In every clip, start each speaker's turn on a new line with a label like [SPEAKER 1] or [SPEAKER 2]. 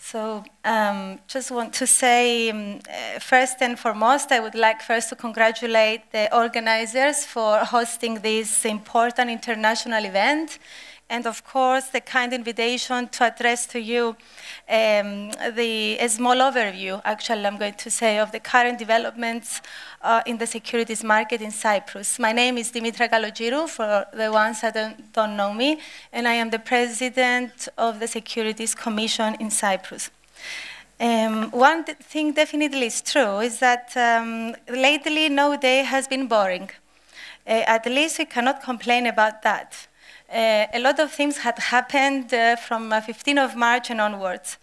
[SPEAKER 1] So just want to say, first and foremost, I would like first to congratulate the organizers for hosting this important international event, and of course, the kind invitation to address to you a small overview, actually, I'm going to say, of the current developments in the securities market in Cyprus. My name is Dimitra Kalogiru, for the ones that don't know me, and I am the president of the Securities Commission in Cyprus. One thing definitely is true is that lately no day has been boring. At least we cannot complain about that. A lot of things had happened from 15th of March and onwards.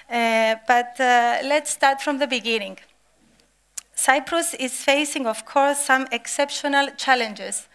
[SPEAKER 1] But let's start from the beginning. Cyprus is facing, of course, some exceptional challenges.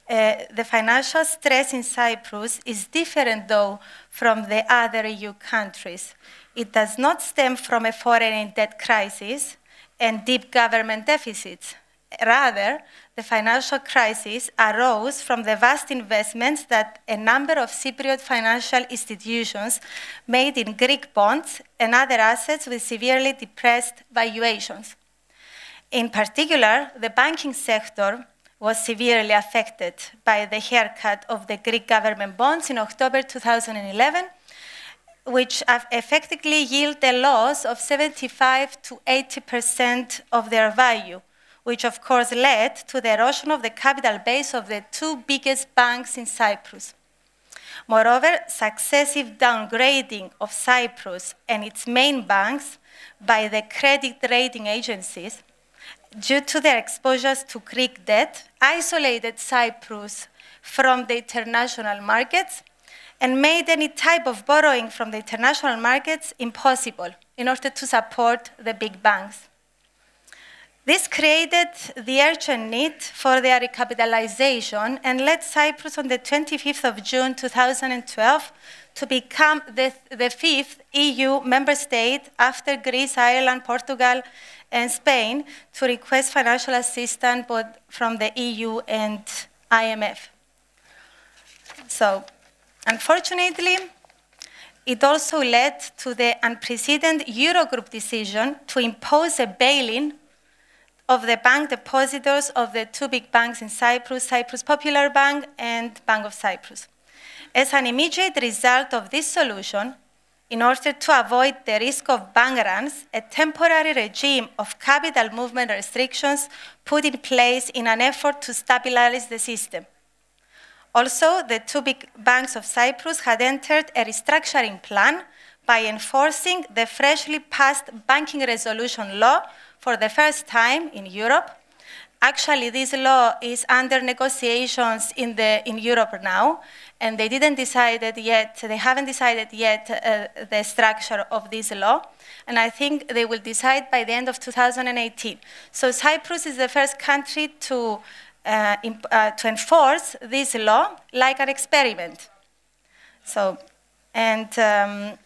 [SPEAKER 1] The financial stress in Cyprus is different, though, from the other EU countries. It does not stem from a foreign debt crisis and deep government deficits. Rather, the financial crisis arose from the vast investments that a number of Cypriot financial institutions made in Greek bonds and other assets with severely depressed valuations. In particular, the banking sector was severely affected by the haircut of the Greek government bonds in October 2011, which effectively yield a loss of 75 to 80% of their value, which of course led to the erosion of the capital base of the two biggest banks in Cyprus. Moreover, successive downgrading of Cyprus and its main banks by the credit rating agencies due to their exposures to Greek debt isolated Cyprus from the international markets and made any type of borrowing from the international markets impossible in order to support the big banks. This created the urgent need for their recapitalization and led Cyprus on the 25th of June 2012 to become the fifth EU member state after Greece, Ireland, Portugal, and Spain to request financial assistance both from the EU and IMF. So, unfortunately, it also led to the unprecedented Eurogroup decision to impose a bail-in of the bank depositors of the two big banks in Cyprus, Cyprus Popular Bank and Bank of Cyprus. As an immediate result of this solution, in order to avoid the risk of bank runs, a temporary regime of capital movement restrictions put in place in an effort to stabilize the system. Also, the two big banks of Cyprus had entered a restructuring plan by enforcing the freshly passed banking resolution law for the first time in Europe. Actually, this law is under negotiations in Europe now, and they haven't decided yet the structure of this law, and I think they will decide by the end of 2018. So Cyprus is the first country to enforce this law like an experiment. So, and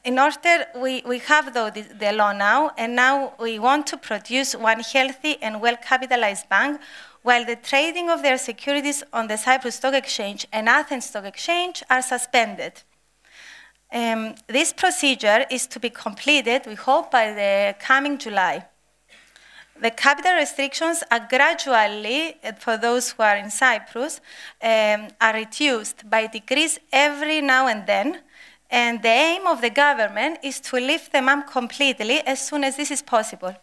[SPEAKER 1] in order, we have though the law now, and now we want to produce one healthy and well-capitalized bank, while the trading of their securities on the Cyprus Stock Exchange and Athens Stock Exchange are suspended. This procedure is to be completed, we hope, by the coming July. The capital restrictions are gradually, for those who are in Cyprus, are reduced by degrees every now and then, and the aim of the government is to lift them up completely as soon as this is possible.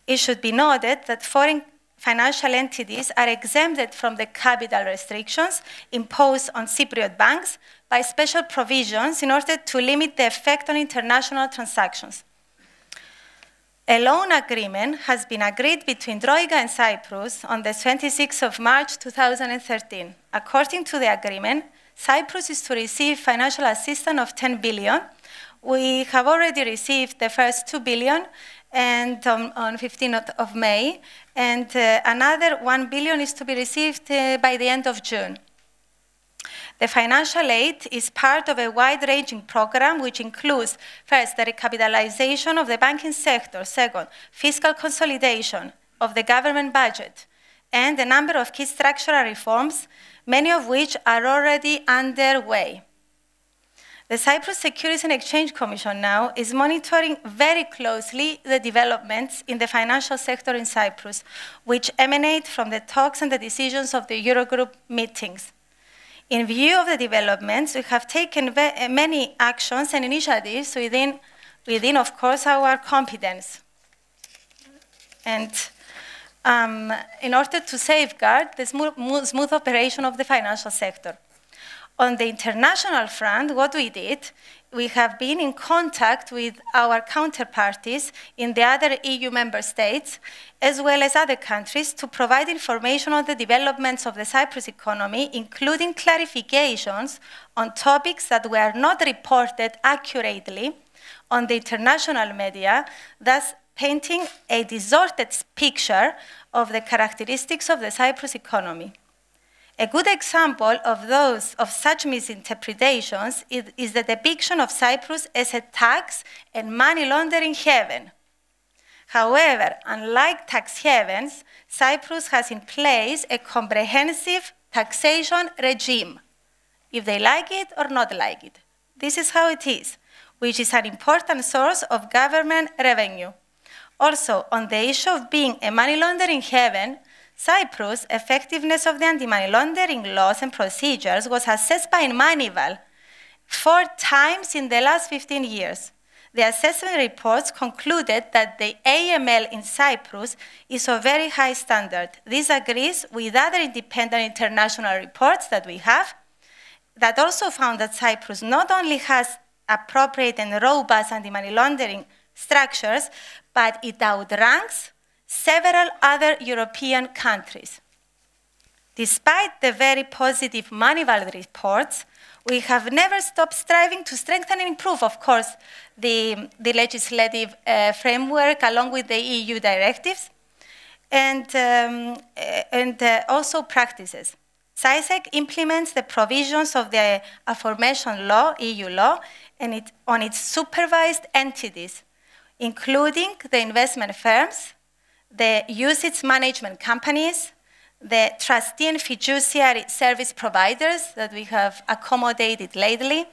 [SPEAKER 1] It should be noted that foreign financial entities are exempted from the capital restrictions imposed on Cypriot banks by special provisions in order to limit the effect on international transactions. A loan agreement has been agreed between Troika and Cyprus on the 26th of March 2013. According to the agreement, Cyprus is to receive financial assistance of 10 billion. We have already received the first 2 billion and on 15th of May, and another 1 billion is to be received by the end of June. The financial aid is part of a wide-ranging program which includes, first, the recapitalization of the banking sector, second, fiscal consolidation of the government budget, and a number of key structural reforms, many of which are already underway. The Cyprus Securities and Exchange Commission now is monitoring very closely the developments in the financial sector in Cyprus, which emanate from the talks and the decisions of the Eurogroup meetings. In view of the developments, we have taken many actions and initiatives within, of course, our competence. And in order to safeguard the smooth operation of the financial sector. On the international front, what we did, we have been in contact with our counterparties in the other EU member states, as well as other countries, to provide information on the developments of the Cyprus economy, including clarifications on topics that were not reported accurately on the international media, thus painting a distorted picture of the characteristics of the Cyprus economy. A good example of such misinterpretations is the depiction of Cyprus as a tax and money laundering haven. However, unlike tax havens, Cyprus has in place a comprehensive taxation regime, if they like it or not like it. This is how it is, which is an important source of government revenue. Also, on the issue of being a money laundering haven, Cyprus' effectiveness of the anti-money laundering laws and procedures was assessed by Moneyval 4 times in the last 15 years. The assessment reports concluded that the AML in Cyprus is of very high standard. This agrees with other independent international reports that we have that also found that Cyprus not only has appropriate and robust anti-money laundering structures, but it outranks several other European countries. Despite the very positive Moneyval reports, we have never stopped striving to strengthen and improve, of course, the legislative framework along with the EU directives and also practices. CySEC implements the provisions of the aforementioned law, EU law, and on its supervised entities, including the investment firms, the usage management companies, the trustee and fiduciary service providers that we have accommodated lately.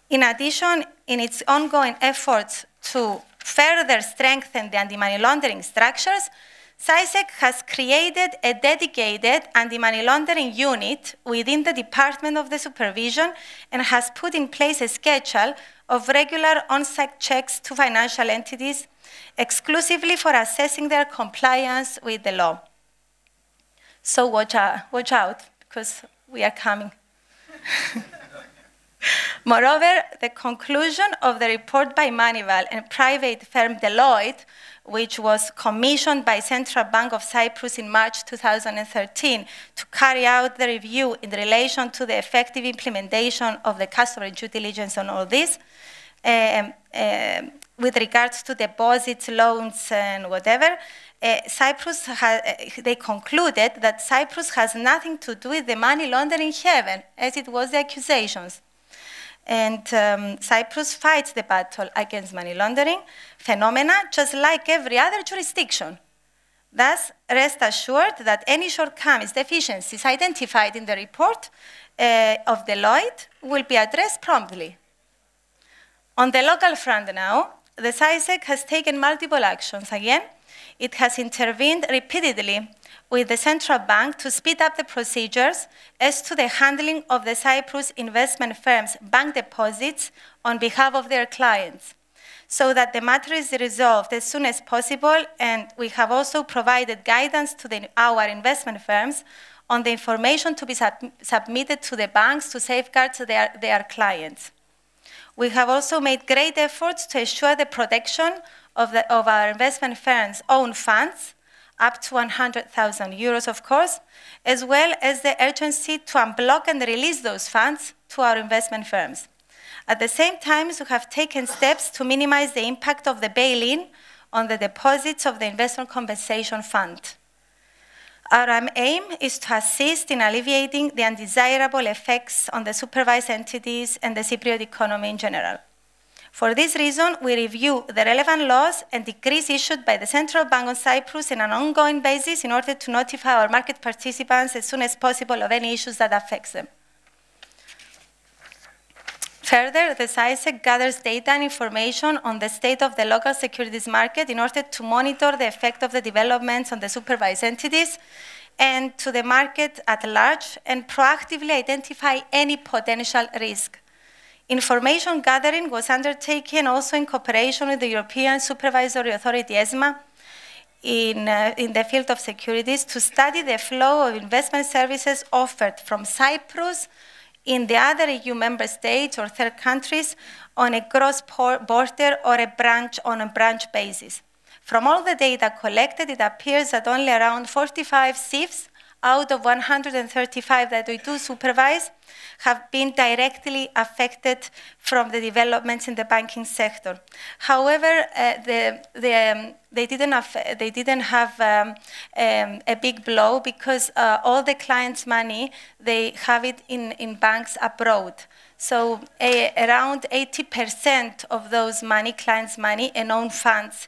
[SPEAKER 1] In addition, in its ongoing efforts to further strengthen the anti-money laundering structures, CySEC has created a dedicated anti-money laundering unit within the Department of the Supervision and has put in place a schedule of regular on-site checks to financial entities exclusively for assessing their compliance with the law. So watch out, because we are coming. Moreover, the conclusion of the report by Moneyval and private firm Deloitte, which was commissioned by Central Bank of Cyprus in March 2013 to carry out the review in relation to the effective implementation of the customer due diligence on all this, with regards to deposits, loans, and whatever, they concluded that Cyprus has nothing to do with the money laundering haven, as it was the accusations. And Cyprus fights the battle against money laundering phenomena just like every other jurisdiction. Thus, rest assured that any shortcomings, deficiencies identified in the report of Deloitte will be addressed promptly. On the local front now, the CySEC has taken multiple actions. Again, it has intervened repeatedly with the central bank to speed up the procedures as to the handling of the Cyprus investment firms' bank deposits on behalf of their clients, so that the matter is resolved as soon as possible, and we have also provided guidance to our investment firms on the information to be submitted to the banks to safeguard their clients. We have also made great efforts to ensure the protection of our investment firms' own funds, up to 100,000 euros, of course, as well as the urgency to unblock and release those funds to our investment firms. At the same time, we have taken steps to minimize the impact of the bail-in on the deposits of the Investment Compensation Fund. Our aim is to assist in alleviating the undesirable effects on the supervised entities and the Cypriot economy in general. For this reason, we review the relevant laws and decrees issued by the Central Bank of Cyprus on an ongoing basis in order to notify our market participants as soon as possible of any issues that affect them. Further, the CySEC gathers data and information on the state of the local securities market in order to monitor the effect of the developments on the supervised entities and to the market at large, and proactively identify any potential risk. Information gathering was undertaken also in cooperation with the European Supervisory Authority, ESMA, in the field of securities to study the flow of investment services offered from Cyprus in the other EU member states or third countries on a cross-border or on a branch basis. From all the data collected, it appears that only around 45 CIFs out of 135 that we do supervise have been directly affected from the developments in the banking sector. However, they didn't have a big blow because all the clients' money, they have it in banks abroad. So around 80% of those money, clients' money and own funds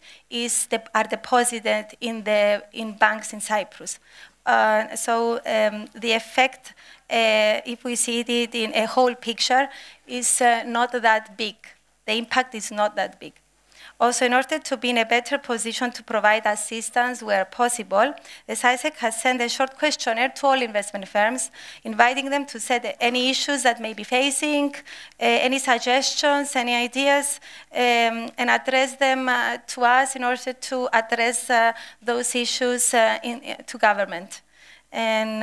[SPEAKER 1] are deposited in banks in Cyprus. The effect, if we see it in a whole picture, is not that big. The impact is not that big. Also, in order to be in a better position to provide assistance where possible, the CySEC has sent a short questionnaire to all investment firms, inviting them to set any issues that may be facing, any suggestions, any ideas, and address them to us in order to address those issues to government. And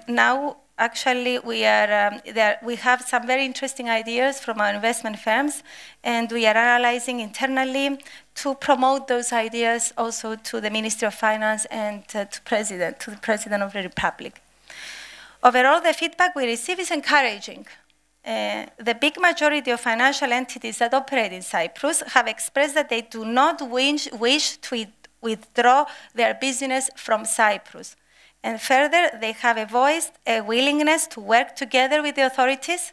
[SPEAKER 1] now, actually, we have some very interesting ideas from our investment firms, and we are analyzing internally to promote those ideas also to the Ministry of Finance and to the President of the Republic. Overall, the feedback we receive is encouraging. The big majority of financial entities that operate in Cyprus have expressed that they do not wish to withdraw their business from Cyprus. And further, they have voiced a willingness to work together with the authorities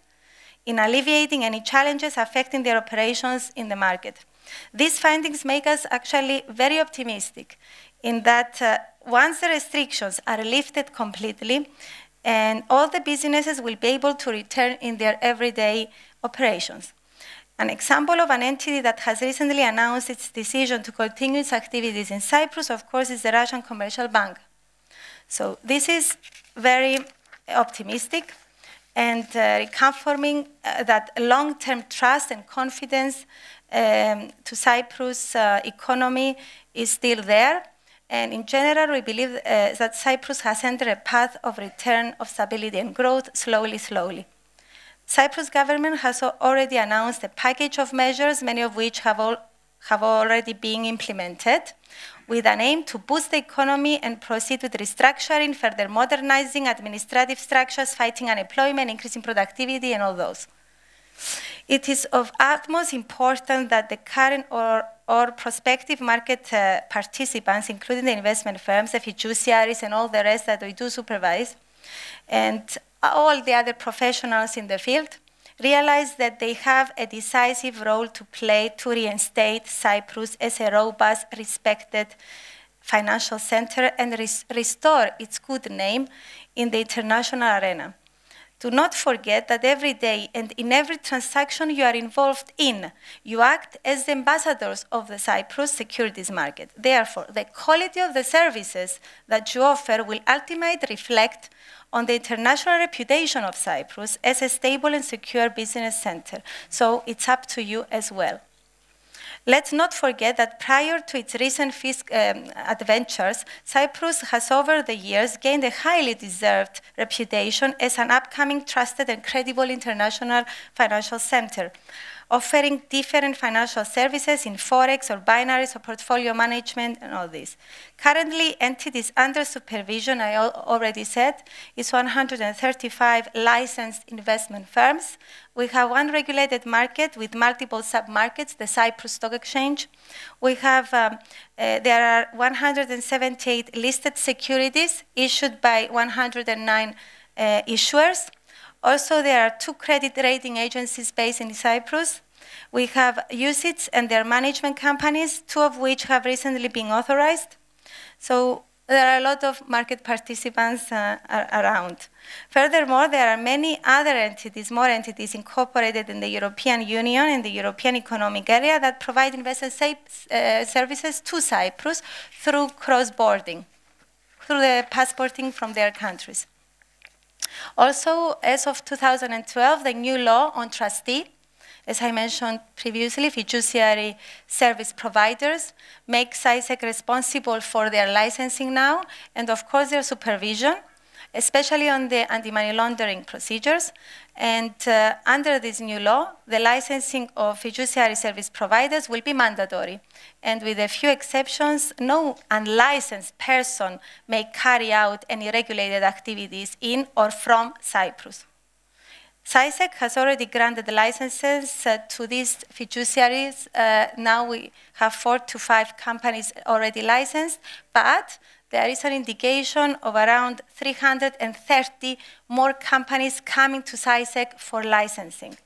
[SPEAKER 1] in alleviating any challenges affecting their operations in the market. These findings make us actually very optimistic in that once the restrictions are lifted completely, and all the businesses will be able to return in their everyday operations. An example of an entity that has recently announced its decision to continue its activities in Cyprus, of course, is the Russian Commercial Bank. So this is very optimistic and reconfirming that long-term trust and confidence to Cyprus' economy is still there. And in general, we believe that Cyprus has entered a path of return of stability and growth slowly. Cyprus government has already announced a package of measures, many of which have already been implemented, with an aim to boost the economy and proceed with restructuring, further modernizing administrative structures, fighting unemployment, increasing productivity, and all those. It is of utmost importance that the current or prospective market participants, including the investment firms, the fiduciaries, and all the rest that we do supervise, and all the other professionals in the field, realize that they have a decisive role to play to reinstate Cyprus as a robust, respected financial center and restore its good name in the international arena. Do not forget that every day and in every transaction you are involved in, you act as the ambassadors of the Cyprus securities market. Therefore, the quality of the services that you offer will ultimately reflect on the international reputation of Cyprus as a stable and secure business center. So it's up to you as well. Let's not forget that prior to its recent adventures, Cyprus has over the years gained a highly deserved reputation as an upcoming trusted and credible international financial center, offering different financial services in forex or binaries or portfolio management and all this. Currently, entities under supervision, I already said, is 135 licensed investment firms. We have one regulated market with multiple sub-markets, the Cyprus Stock Exchange. We have, there are 178 listed securities issued by 109 issuers. Also, there are 2 credit rating agencies based in Cyprus. We have UCITS and their management companies, 2 of which have recently been authorized. So there are a lot of market participants around. Furthermore, there are many other entities, more entities incorporated in the European Union and the European Economic Area that provide investment services to Cyprus through cross-boarding, through the passporting from their countries. Also, as of 2012, the new law on trustee, as I mentioned previously, fiduciary service providers make CySEC responsible for their licensing now, and of course their supervision, especially on the anti-money laundering procedures. And under this new law, the licensing of fiduciary service providers will be mandatory. And with a few exceptions, no unlicensed person may carry out any regulated activities in or from Cyprus. CySEC has already granted licenses to these fiduciaries. Now we have 4 to 5 companies already licensed, but there is an indication of around 330 more companies coming to CySEC for licensing.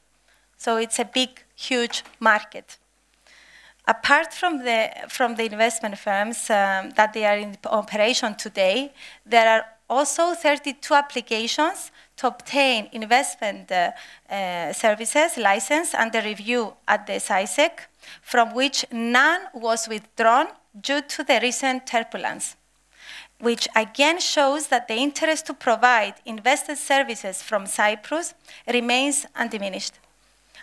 [SPEAKER 1] So it's a big, huge market. Apart from the investment firms that they are in operation today, there are also 32 applications to obtain investment services license under review at the CySEC, from which none was withdrawn due to the recent turbulence, which again shows that the interest to provide investment services from Cyprus remains undiminished.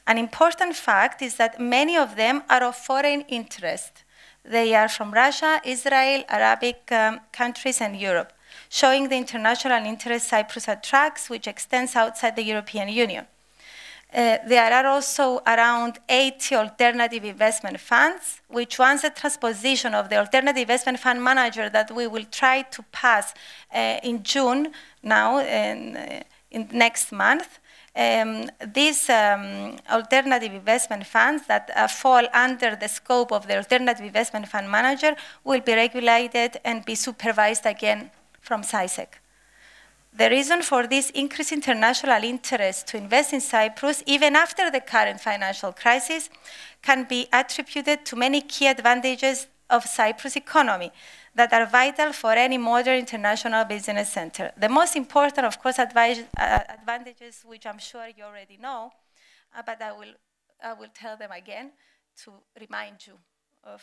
[SPEAKER 1] An important fact is that many of them are of foreign interest. They are from Russia, Israel, Arabic countries, and Europe, showing the international interest Cyprus attracts, which extends outside the European Union. There are also around 80 alternative investment funds, which once the transposition of the alternative investment fund manager that we will try to pass in June now, in next month, these alternative investment funds that fall under the scope of the alternative investment fund manager will be regulated and be supervised again from CySEC. The reason for this increased international interest to invest in Cyprus, even after the current financial crisis, can be attributed to many key advantages of Cyprus' economy that are vital for any modern international business center. The most important, of course, advantages, which I'm sure you already know, but I will tell them again to remind you of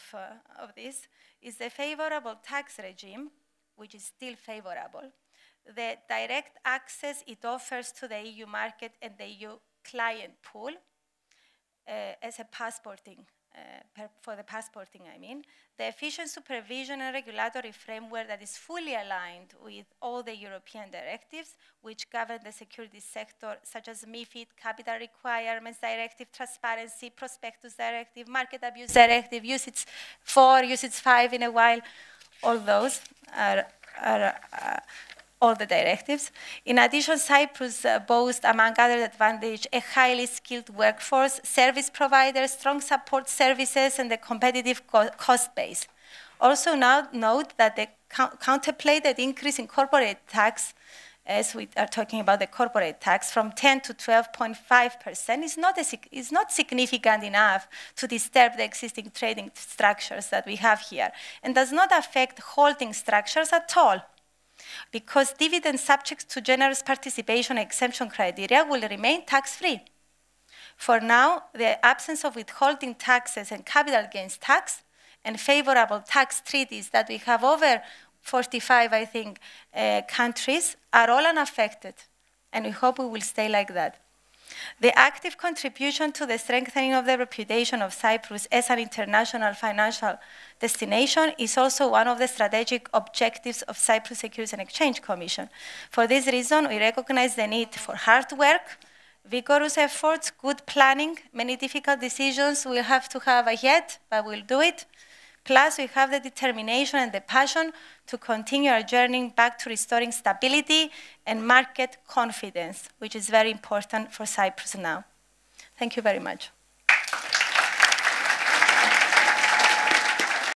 [SPEAKER 1] this, is the favorable tax regime, which is still favorable, the direct access it offers to the EU market and the EU client pool as a passporting, for the passporting, I mean, the efficient supervision and regulatory framework that is fully aligned with all the European directives which govern the securities sector, such as MiFID, Capital Requirements Directive, Transparency, Prospectus Directive, Market Abuse Directive, UCITS 4, UCITS 5 in a while. All those are all the directives. In addition, Cyprus boasts, among other advantages, a highly skilled workforce, service providers, strong support services, and a competitive cost base. Also now note that the contemplated increase in corporate tax, as we are talking about the corporate tax, from 10 to 12.5% is not significant enough to disturb the existing trading structures that we have here, and does not affect holding structures at all, because dividends subject to generous participation exemption criteria will remain tax-free. For now, the absence of withholding taxes and capital gains tax and favorable tax treaties that we have over 45, I think, countries are all unaffected, and we hope we will stay like that. The active contribution to the strengthening of the reputation of Cyprus as an international financial destination is also one of the strategic objectives of Cyprus Securities and Exchange Commission. For this reason, we recognize the need for hard work, vigorous efforts, good planning. Many difficult decisions we'll have to have ahead, but we'll do it. Plus, we have the determination and the passion to continue our journey back to restoring stability and market confidence, which is very important for Cyprus now. Thank you very much.